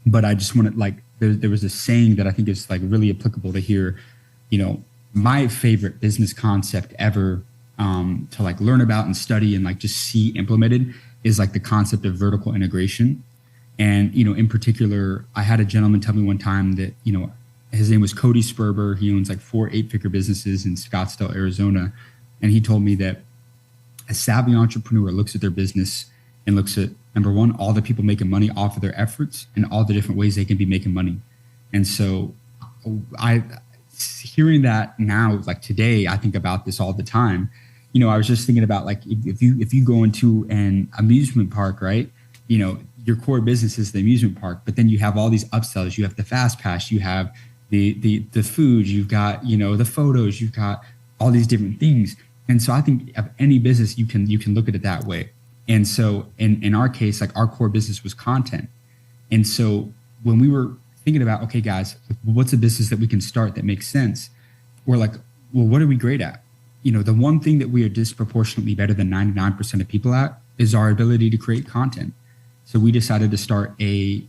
but I just wanted, like, there was a saying that I think is like really applicable to here. My favorite business concept ever to like learn about and study and like just see implemented is like the concept of vertical integration. And, in particular, I had a gentleman tell me one time that, his name was Cody Sperber. He owns like 4 8-figure businesses in Scottsdale, Arizona. And he told me that a savvy entrepreneur looks at their business and looks at, number one, all the people making money off of their efforts and all the different ways they can be making money. And so hearing that now, like today, I think about this all the time. I was just thinking about, like, if you go into an amusement park, right? Your core business is the amusement park, but then you have all these upsells. You have the fast pass, you have the food, you've got, the photos, you've got all these different things. And so I think of any business, you can look at it that way. And so in our case, like, our core business was content. And so when we were thinking about, okay, guys, what's a business that we can start that makes sense? We're like, well, what are we great at? The one thing that we are disproportionately better than 99% of people at is our ability to create content. So we decided to start a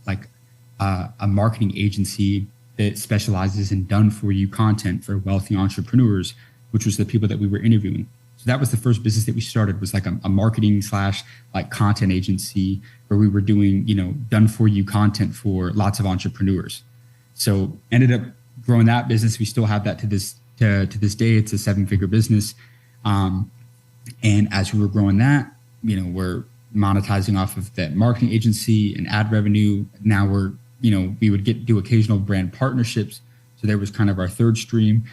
marketing agency that specializes in done-for-you content for wealthy entrepreneurs, which was the people that we were interviewing. So that was the first business that we started, was like a marketing / like content agency where we were doing, done-for-you content for lots of entrepreneurs. So ended up growing that business. We still have that to this day. It's a 7-figure business. And as we were growing that, we're monetizing off of that marketing agency and ad revenue. Now we would do occasional brand partnerships. So there was kind of our third stream.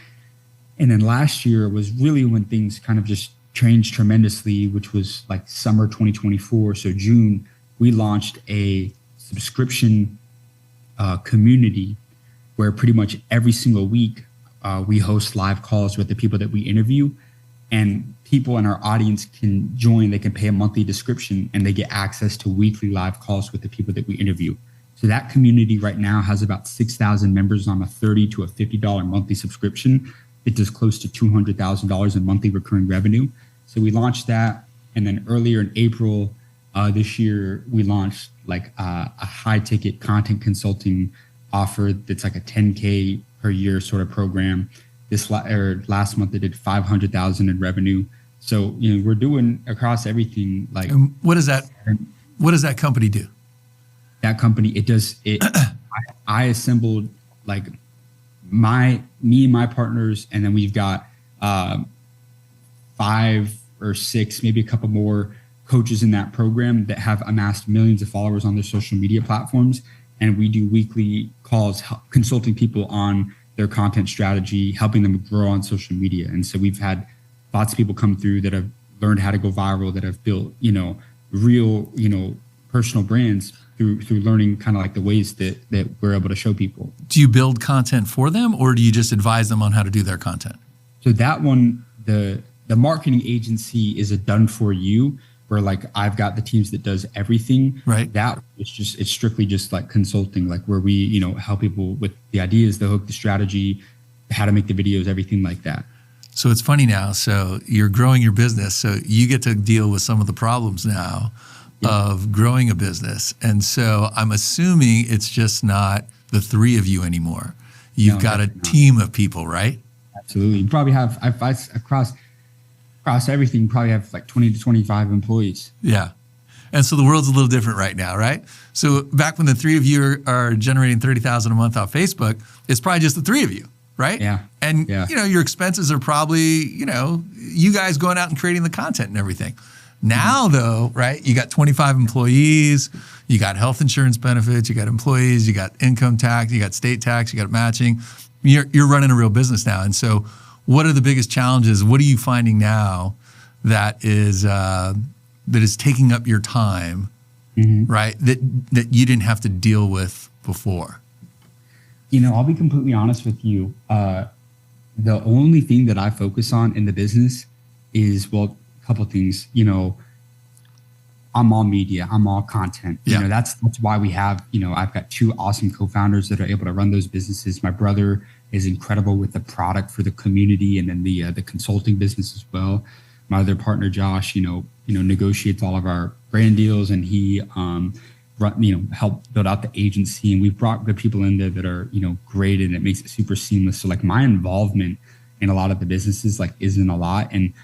And then last year was really when things kind of just changed tremendously, which was like summer 2024. So June, we launched a subscription community where pretty much every single week we host live calls with the people that we interview, and people in our audience can join. They can pay a monthly subscription and they get access to weekly live calls with the people that we interview. So that community right now has about 6,000 members on a $30 to a $50 monthly subscription. It does close to $200,000 in monthly recurring revenue. So we launched that. And then earlier in April this year, we launched like a high ticket content consulting offer that's like a 10K per year sort of program. Last month, they did 500,000 in revenue. So, we're doing across everything. Like, what does that company do? That company, I assembled like me and my partners, and then we've got 5 or 6, maybe a couple more coaches in that program that have amassed millions of followers on their social media platforms. And we do weekly calls consulting people on their content strategy, helping them grow on social media. And so we've had lots of people come through that have learned how to go viral, that have built, real, personal brands through learning kind of like the ways that we're able to show people. Do you build content for them, or do you just advise them on how to do their content? So that one, the marketing agency is a done for you, where like I've got the teams that does everything. Right. That it's strictly just like consulting, like where we, help people with the ideas, the hook, the strategy, how to make the videos, everything like that. So it's funny now. So you're growing your business. So you get to deal with some of the problems now of growing a business. And so I'm assuming it's just not the three of you anymore. You've got a team of people, right? Absolutely. You probably have, across everything, probably have like 20 to 25 employees. Yeah. And so the world's a little different right now, right? So back when the three of you are generating $30,000 a month off Facebook, it's probably just the three of you, right? Yeah. And, your expenses are probably, you guys going out and creating the content and everything. Now, though, right, you got 25 employees, you got health insurance benefits, you got employees, you got income tax, you got state tax, you got matching. You're running a real business now. And so what are the biggest challenges? What are you finding now that is taking up your time, right, that you didn't have to deal with before? I'll be completely honest with you. The only thing that I focus on in the business is, a couple things. I'm all media, I'm all content. That's why we have, I've got 2 awesome co-founders that are able to run those businesses. My brother is incredible with the product for the community, and then the consulting business as well. My other partner, Josh, negotiates all of our brand deals, and he helped build out the agency. And we've brought good people in there that are, great, and it makes it super seamless. So like my involvement in a lot of the businesses isn't a lot. And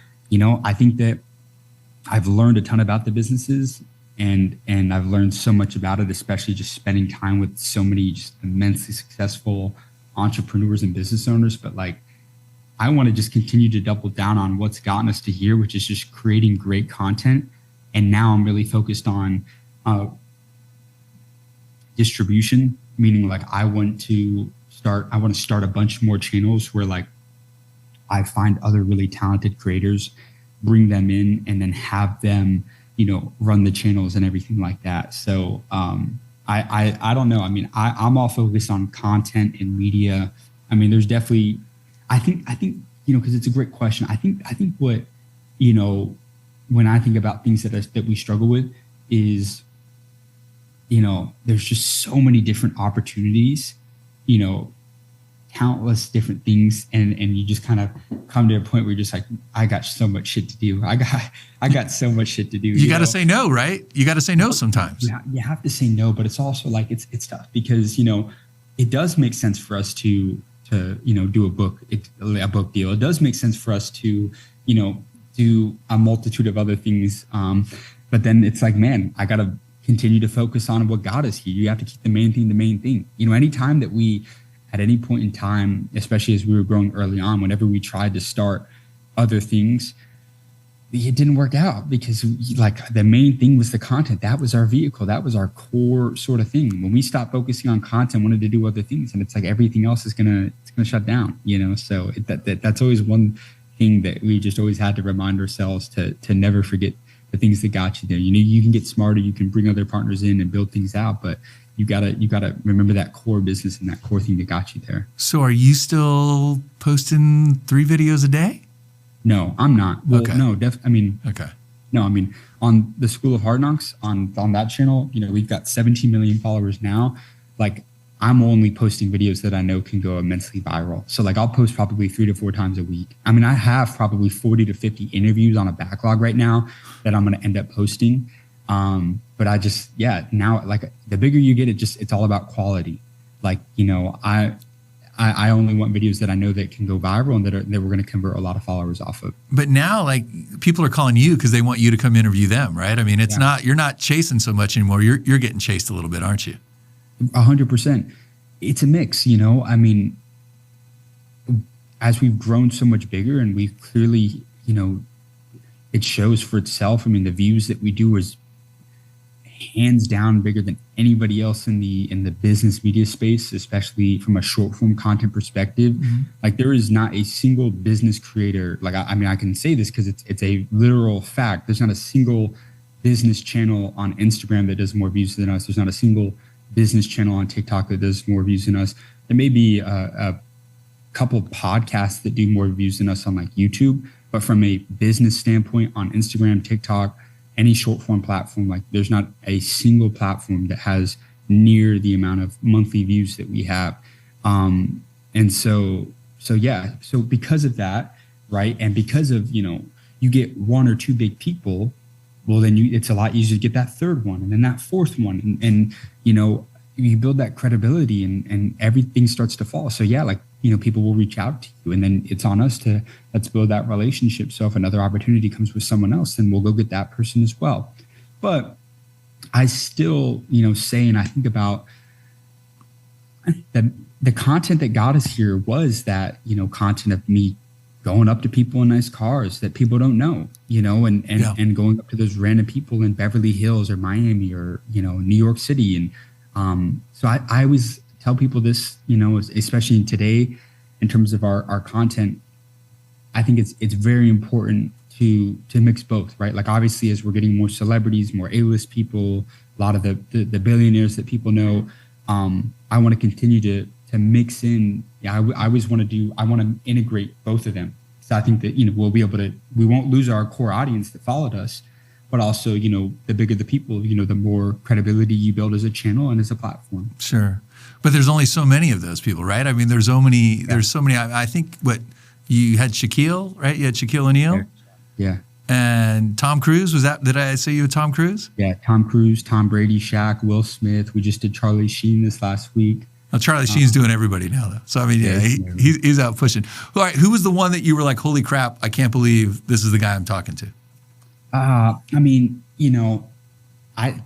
I think that I've learned a ton about the businesses, and I've learned so much about it, especially just spending time with so many just immensely successful entrepreneurs and business owners. But I want to just continue to double down on what's gotten us to here, which is just creating great content. And now I'm really focused on distribution, meaning I want to start a bunch more channels where I find other really talented creators, bring them in, and then have them, run the channels and everything like that. So I don't know. I mean, I'm all focused on content and media. I mean, there's definitely, I think, because it's a great question. I think what, when I think about things that we struggle with is, there's just so many different opportunities, countless different things, and you just kind of come to a point where you're just I got so much shit to do. I got so much shit to do. You got to say no, right? You got to say no sometimes. You have to say no, but it's also it's tough because it does make sense for us to do a book deal. It does make sense for us to do a multitude of other things, but then it's man, I gotta continue to focus on what got us here. You have to keep the main thing. Anytime that we, at any point in time, especially as we were growing early on, whenever we tried to start other things, it didn't work out because like the main thing was the content. That was our vehicle. That was our core sort of thing. When we stopped focusing on content, wanted to do other things, and it's like everything else is gonna shut down, So that's always one thing that we just always had to remind ourselves to never forget the things that got you there. You can get smarter, you can bring other partners in and build things out, but you gotta remember that core business and that core thing that got you there. So are you still posting 3 videos a day? No, I'm not. Well, okay. No, okay. No, on the School of Hard Knocks, on that channel, we've got 17 million followers now. Like, I'm only posting videos that I know can go immensely viral. So like, I'll post probably 3 to 4 times a week. I have probably 40 to 50 interviews on a backlog right now that I'm going to end up posting. But now, like, the bigger you get, it's all about quality. Like, I only want videos that I know that can go viral and that we're going to convert a lot of followers off of. But now, like, people are calling you because they want you to come interview them, right? I mean, you're not chasing so much anymore. You're getting chased a little bit, aren't you? 100%. It's a mix, as we've grown so much bigger and we've clearly, it shows for itself. The views that we do is hands down bigger than anybody else in the business media space, especially from a short form content perspective. Mm-hmm. Like, there is not a single business creator. Like, I can say this because it's a literal fact. There's not a single business channel on Instagram that does more views than us. There's not a single business channel on TikTok that does more views than us. There may be a couple of podcasts that do more views than us on like YouTube, but from a business standpoint on Instagram, TikTok, any short form platform, like, there's not a single platform that has near the amount of monthly views that we have. So because of that, right, and because of, you get 1 or 2 big people, well, then it's a lot easier to get that 3rd one and then that 4th one, and you build that credibility and everything starts to fall. So people will reach out to you, and then it's on us to let's build that relationship. So if another opportunity comes with someone else, then we'll go get that person as well. But I still, say, and I think about the content that got us here was that, content of me going up to people in nice cars that people don't know, and going up to those random people in Beverly Hills or Miami or, New York City. And so I always tell people this, especially today, in terms of our content. I think it's very important to mix both, right? Like, obviously, as we're getting more celebrities, more A-list people, a lot of the billionaires that people know, I want to continue to mix in. I always want to integrate both of them. So I think that, we won't lose our core audience that followed us, but also, the bigger the people, the more credibility you build as a channel and as a platform. Sure. But there's only so many of those people, right? There's so many, I think you had Shaquille, right? You had Shaquille O'Neal. Yeah. And Tom Cruise, did I say you had Tom Cruise? Yeah. Tom Cruise, Tom Brady, Shaq, Will Smith. We just did Charlie Sheen this last week. Well, Charlie Sheen's doing everybody now, though. So, he's out pushing. All right. Who was the one that you were like, holy crap, I can't believe this is the guy I'm talking to?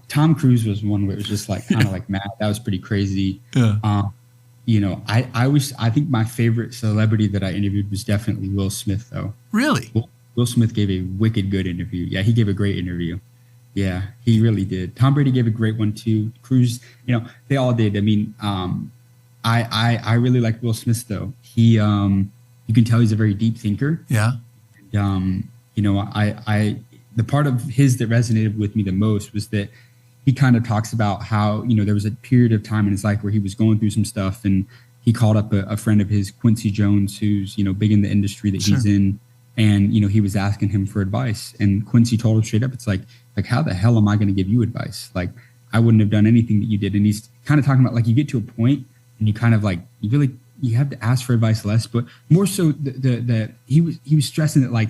Tom Cruise was one where it was just like kind of like mad. That was pretty crazy. Yeah. I think my favorite celebrity that I interviewed was definitely Will Smith, though. Really? Will Smith gave a wicked good interview. Yeah, he gave a great interview. Yeah, he really did. Tom Brady gave a great one too. Cruise, they all did. I really like Will Smith though. He, you can tell he's a very deep thinker. Yeah. And, the part of his that resonated with me the most was that he kind of talks about how, there was a period of time in his life where he was going through some stuff, and he called up a friend of his, Quincy Jones, who's, big in the industry that he's in. And, he was asking him for advice, and Quincy told him straight up, it's like, how the hell am I going to give you advice? Like, I wouldn't have done anything that you did. And he's kind of talking about, like, you get to a point and you kind of like, you have to ask for advice less, but more so he was stressing that, like,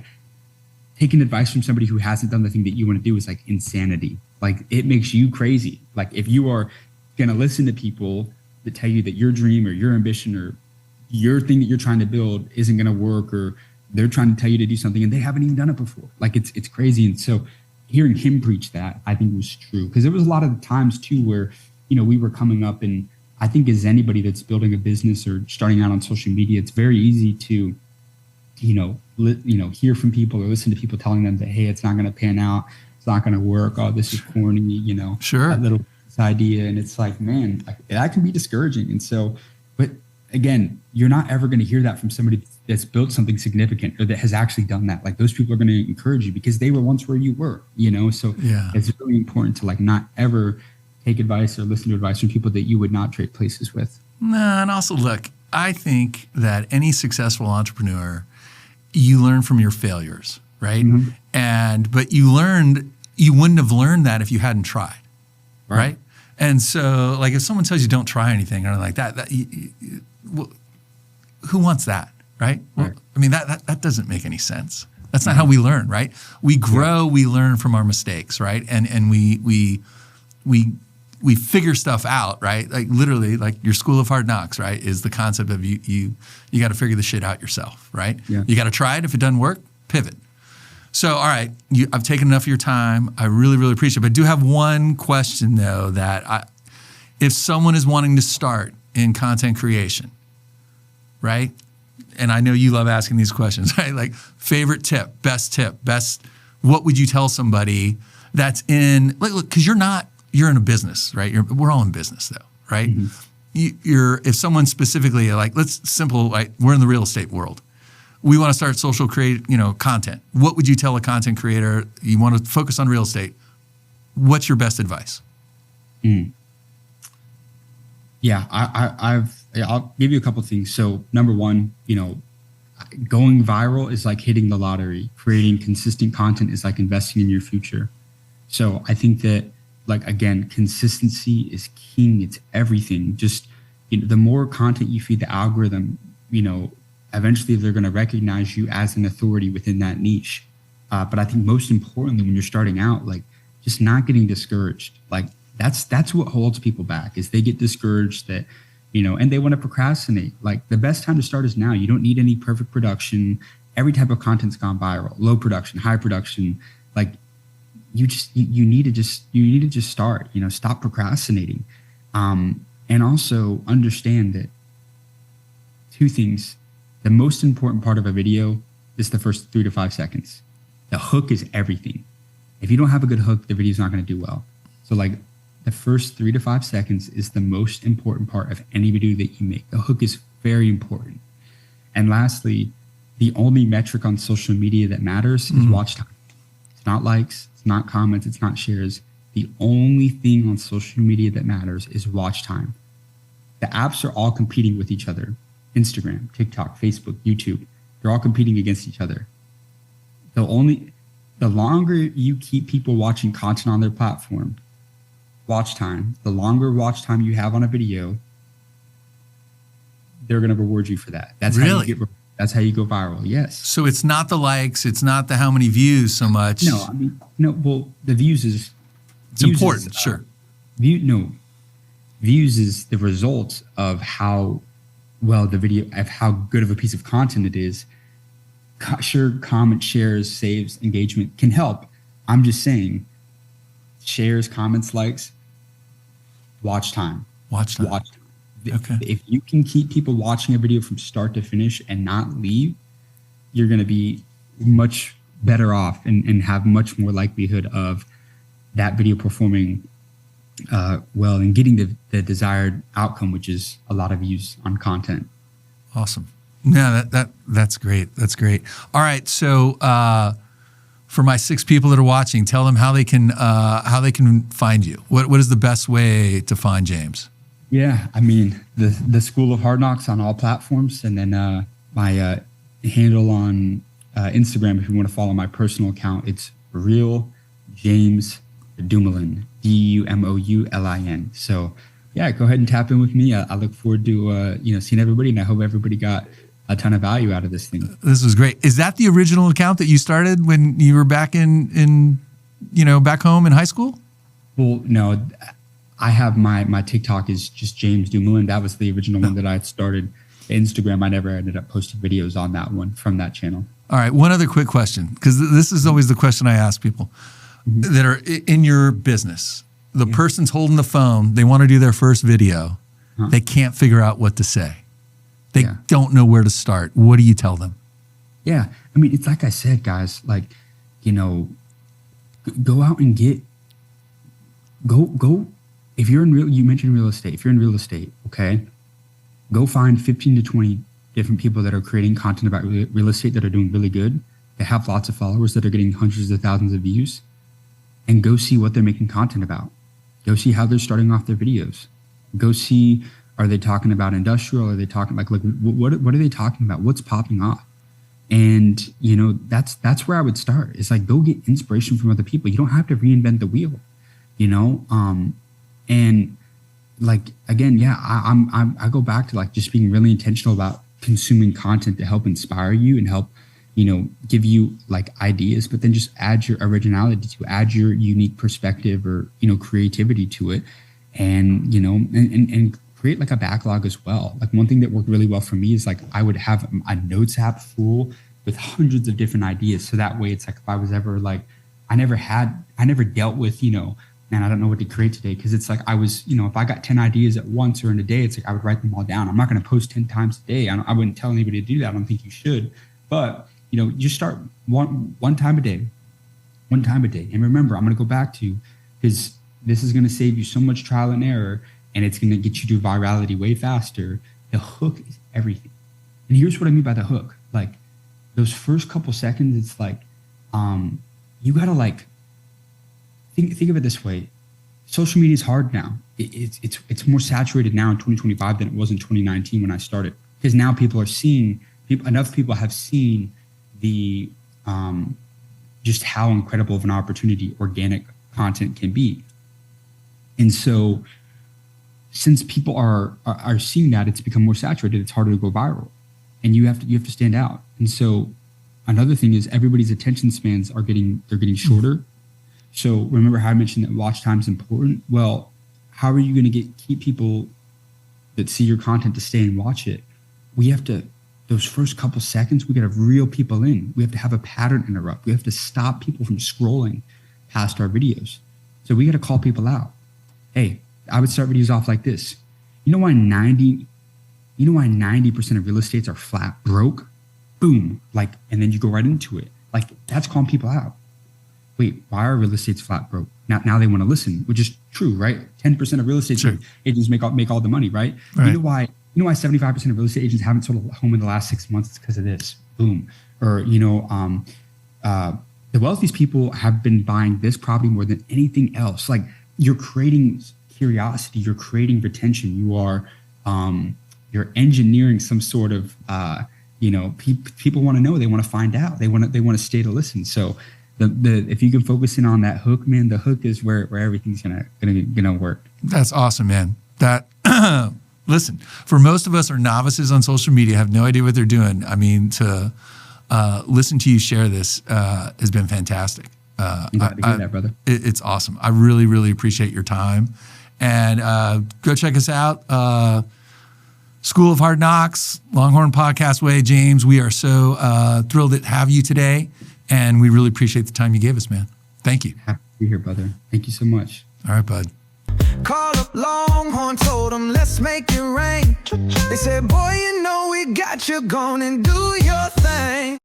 taking advice from somebody who hasn't done the thing that you want to do is like insanity. Like, it makes you crazy. Like, if you are going to listen to people that tell you that your dream or your ambition or your thing that you're trying to build isn't going to work, or they're trying to tell you to do something and they haven't even done it before. Like, it's crazy. And so hearing him preach that, I think was true. Because there was a lot of times too where, we were coming up, and I think as anybody that's building a business or starting out on social media, it's very easy to, hear from people or listen to people telling them that, hey, it's not going to pan out, it's not going to work, oh, this is corny, Sure, that little idea. And it's like, man, that can be discouraging. And so, but again, you're not ever going to hear that from somebody that's built something significant or that has actually done that. Like, those people are going to encourage you because they were once where you were, so it's really important to not ever take advice or listen to advice from people that you would not trade places with. No, and also look, I think that any successful entrepreneur, you learn from your failures, right? Mm-hmm. But you wouldn't have learned that if you hadn't tried, right? And so, if someone tells you don't try anything or like that, well, who wants that, right? Well, I mean, that doesn't make any sense. That's not how we learn, right? We grow, we learn from our mistakes, right? And we figure stuff out, right? Literally, your school of hard knocks, right, is the concept of you got to figure the shit out yourself, right? Yeah. You got to try it. If it doesn't work, pivot. So, all right, I've taken enough of your time. I really, really appreciate it. But I do have one question, though, that if someone is wanting to start in content creation, right? And I know you love asking these questions, right? Favorite tip, what would you tell somebody that's in, look, because you're in a business, right? We're all in business, though, right? Mm-hmm. If someone specifically, we're in the real estate world. We want to start social content. What would you tell a content creator? You want to focus on real estate. What's your best advice? Yeah, I'll give you a couple of things. So number one, going viral is like hitting the lottery. Creating consistent content is like investing in your future. So I think that, again, consistency is king. It's everything. Just the more content you feed the algorithm, eventually they're going to recognize you as an authority within that niche. But I think most importantly, when you're starting out, just not getting discouraged. That's what holds people back, is they get discouraged that, and they want to procrastinate. The best time to start is now. You don't need any perfect production. Every type of content's gone viral, low production, high production. You need to just start, stop procrastinating. And also understand that two things. The most important part of a video is the first 3 to 5 seconds. The hook is everything. If you don't have a good hook, the video's not going to do well. So the first 3 to 5 seconds is the most important part of any video that you make. The hook is very important. And lastly, the only metric on social media that matters is watch time. It's not likes, it's not comments, it's not shares. The only thing on social media that matters is watch time. The apps are all competing with each other. Instagram, TikTok, Facebook, YouTube, they're all competing against each other. The longer you keep people watching content on their platform, watch time, the longer watch time you have on a video, they're going to reward you for that. That's really? That's how you go viral. Yes. So it's not the likes, it's not the how many views so much. Well, the views is important, sure. Views is the result of how well the video, of how good of a piece of content it is. Sure, comments, shares, saves, engagement can help. I'm just saying, shares, comments, likes, watch time. Watch time. Okay. If you can keep people watching a video from start to finish and not leave, you're going to be much better off and have much more likelihood of that video performing well and getting the desired outcome, which is a lot of views on content. Awesome. Yeah, that's great. That's great. All right. So for my 6 people that are watching, tell them how they can find you. What is the best way to find James? Yeah, I mean, the School of Hard Knocks on all platforms, and then my handle on Instagram, if you want to follow my personal account, it's Real James Dumoulin, Dumoulin. So yeah, go ahead and tap in with me. I look forward to seeing everybody, and I hope everybody got a ton of value out of this thing. This was great. Is that the original account that you started when you were back in back home in high school? Well, no, I have my TikTok is just James Dumoulin. That was the original one that I had started. Instagram, I never ended up posting videos on that one from that channel. All right, one other quick question, because this is always the question I ask people that are in your business. The person's holding the phone, they want to do their first video. They can't figure out what to say. They don't know where to start. What do you tell them? Yeah, I mean, it's like I said, guys, like, you know, go out and go. If you're in you mentioned real estate. If you're in real estate, okay, go find 15 to 20 different people that are creating content about real estate that are doing really good, that have lots of followers, that are getting hundreds of thousands of views, and go see what they're making content about. Go see how they're starting off their videos. Go see, are they talking about industrial? Are they talking like what are they talking about? What's popping off? And, you know, that's where I would start. It's like, go get inspiration from other people. You don't have to reinvent the wheel, you know? And like, again, yeah, I go back to like just being really intentional about consuming content to help inspire you and help, you know, give you like ideas, but then just add your originality to, add your unique perspective or, you know, creativity to it. And, you know, and create like a backlog as well. Like one thing that worked really well for me is like I would have a notes app full with hundreds of different ideas. So that way it's like if I was ever like, I never dealt with, you know, man, I don't know what to create today. Cause it's like I was, you know, if I got 10 ideas at once or in a day, it's like I would write them all down. I'm not going to post 10 times a day. I wouldn't tell anybody to do that. I don't think you should. But, you know, you start one time a day. And remember, I'm going to go back to, because this is going to save you so much trial and error, and it's going to get you to virality way faster. The hook is everything. And here's what I mean by the hook. Like those first couple seconds, it's like, you got to like, think of it this way. Social media is hard now. It's more saturated now in 2025 than it was in 2019 when I started. Because now enough people have seen the, just how incredible of an opportunity organic content can be. And so since people are seeing that, it's become more saturated. It's harder to go viral, and you have to stand out. And so another thing is everybody's attention spans they're getting shorter. So remember how I mentioned that watch time is important? Well, how are you going to keep people that see your content to stay and watch it? We have to, those first couple seconds, we got to reel people in. We have to have a pattern interrupt. We have to stop people from scrolling past our videos. So we got to call people out. Hey, I would start videos off like this. You know why 90% of real estates are flat broke? Boom. Like, and then you go right into it. Like, that's calling people out. Wait, why are real estates flat broke? Now they want to listen, which is true, right? 10% of real estate agents make all the money, right? You know why 75% of real estate agents haven't sold a home in the last 6 months? It's because of this. Boom. Or, you know, the wealthiest people have been buying this property more than anything else. Like, you're creating curiosity, you're creating retention, you're engineering some sort of, you know, people want to know, they want to find out, they want to stay to listen. So if you can focus in on that hook, man, the hook is where everything's gonna work. That's awesome, man. That listen, for most of us are novices on social media, have no idea what they're doing. I mean, to listen to you share this has been fantastic. I'm glad to hear that, brother. It's awesome. I really, really appreciate your time. And go check us out. School of Hard Knocks, Longhorn Podcast Way. James, we are so thrilled to have you today. And we really appreciate the time you gave us, man. Thank you. Happy to be here, brother. Thank you so much. All right, bud. Call up Longhorn, told them let's make it rain. They said, boy, you know we got you, gone and do your thing.